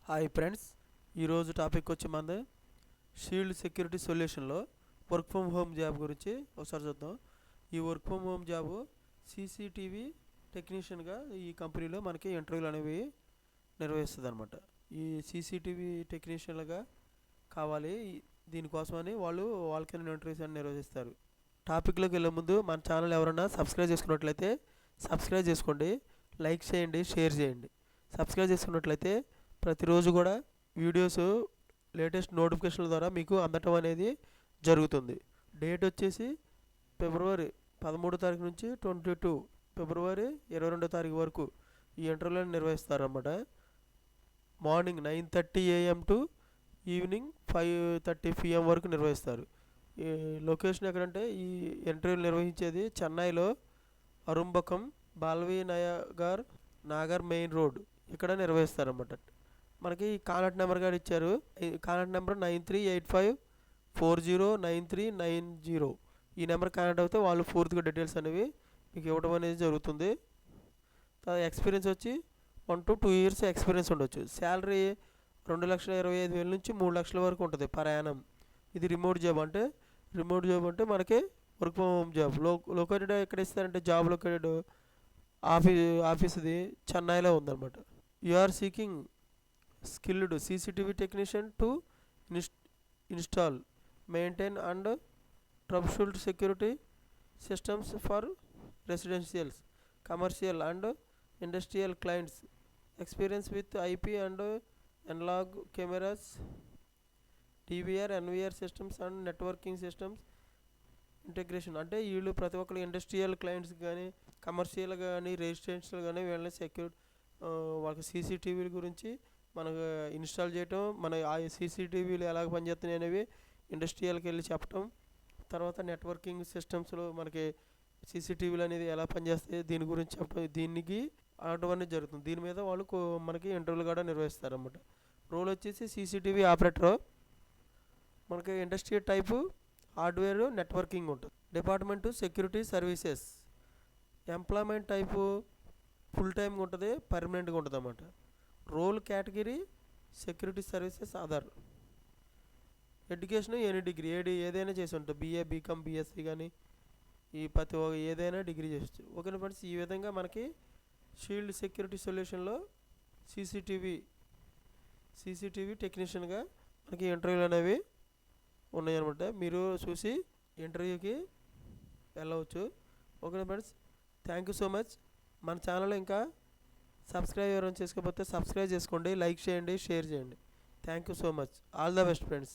Hi friends, ఈరోజు topic వచ్చి మనది షీల్డ్ సెక్యూరిటీ సొల్యూషన్లో వర్క్ ఫ్రమ్ హోమ్ జాబ్ గురించి ఒకసారి చూద్దాం. ఈ work from home job CCTV టెక్నీషియన్గా ఈ కంపెనీలో మనకి ఇంటర్వ్యూలు అనేవి నిర్వహిస్తుంది అనమాట. ఈ సీసీటీవీ టెక్నీషియన్లుగా కావాలి, దీనికోసమని వాళ్ళకైనా ఇంటర్వ్యూస్ అని నిర్వహిస్తారు. టాపిక్లోకి వెళ్ళే ముందు మన ఛానల్ ఎవరైనా సబ్స్క్రైబ్ చేసుకున్నట్లయితే సబ్స్క్రైబ్ చేసుకోండి, లైక్ చేయండి, షేర్ చేయండి. సబ్స్క్రైబ్ చేసుకున్నట్లయితే ప్రతిరోజు కూడా వీడియోస్ లేటెస్ట్ నోటిఫికేషన్ల ద్వారా మీకు అందటం అనేది జరుగుతుంది. డేట్ వచ్చేసి ఫిబ్రవరి 13 తారీఖు నుంచి 22 ఫిబ్రవరి 22 తారీఖు వరకు ఈ ఇంటర్వ్యూలను నిర్వహిస్తారన్నమాట. Morning 9:30 AM to evening 5:30 PM వరకు నిర్వహిస్తారు. ఈ లొకేషన్ ఎక్కడంటే ఈ ఇంటర్వ్యూలు నిర్వహించేది చెన్నైలో అరుంబకం బాల్వీ నాగర్ మెయిన్ రోడ్ ఇక్కడ నిర్వహిస్తారన్నమాట. మనకి కాంటాక్ట్ నెంబర్ కూడా ఇచ్చారు. Contact number 9385409390. ఈ నెంబర్ కాంటాక్ట్ అయితే వాళ్ళు పూర్తిగా డీటెయిల్స్ అనేవి మీకు ఇవ్వడం అనేది జరుగుతుంది. ఎక్స్పీరియన్స్ వచ్చి 1 to 2 years ఎక్స్పీరియన్స్ ఉండొచ్చు. శాలరీ 2,25,000 నుంచి 3 లక్షల వరకు ఉంటుంది పర్ యానం. ఇది రిమోట్ జాబ్ అంటే మనకి work from home job. Located ఎక్కడ ఇస్తారంటే జాబ్ లొకేటెడ్ ఆఫీస్ది చెన్నైలో ఉందన్నమాట. You are seeking skilled CCTV technician to install, maintain and troubleshoot security systems for residential, commercial and industrial clients. Experience with IP and analog cameras, DVR, NVR systems and networking systems integration. అంటే వీళ్ళు ప్రతి ఒక్కరు industrial clients కానీ commercial కానీ residential కానీ వీళ్ళని వాళ్ళకి సీసీటీవీల గురించి మనకు ఇన్స్టాల్ చేయటం, మన ఆ సీసీటీవీలు ఎలాగ పనిచేస్తున్నాయి అనేవి ఇండస్ట్రియల్కి వెళ్ళి చెప్పటం, తర్వాత నెట్వర్కింగ్ సిస్టమ్స్లో మనకి సీసీటీవీలు అనేది ఎలా పనిచేస్తాయి దీని గురించి చెప్పడం, దీనికి ఆడటం అనేది జరుగుతుంది. దీని మీద వాళ్ళు మనకి ఇంటర్వ్యూలు కూడా నిర్వహిస్తారన్నమాట. రోల్ వచ్చేసి సీసీటీవీ ఆపరేటర్. మనకి ఇండస్ట్రియల్ టైపు హార్డ్వేర్ నెట్వర్కింగ్ ఉంటుంది. Department security services. Employment type full టైమ్గా ఉంటుంది, పర్మనెంట్గా ఉంటుంది అన్నమాట. Role category security services other. Education any degree ఏదైనా చేసి ఉంటుంది. BA, BCom, BSc కానీ ఈ ప్రతి ఏదైనా డిగ్రీ చేయొచ్చు. ఓకేనా ఫ్రెండ్స్, ఈ విధంగా మనకి షీల్డ్ సెక్యూరిటీ సొల్యూషన్లో సీసీటీవీ టెక్నీషియన్గా మనకి ఇంటర్వ్యూలు అనేవి ఉన్నాయన్నమాట. మీరు చూసి ఇంటర్వ్యూకి వెళ్ళవచ్చు. ఓకేనా friends, thank you so much. మన ఛానల్ ఇంకా సబ్స్క్రైబ్ ఎవరైనా చేసుకోకపోతే సబ్స్క్రైబ్ చేసుకోండి, లైక్ చేయండి, షేర్ చేయండి. Thank you so much. All the best friends.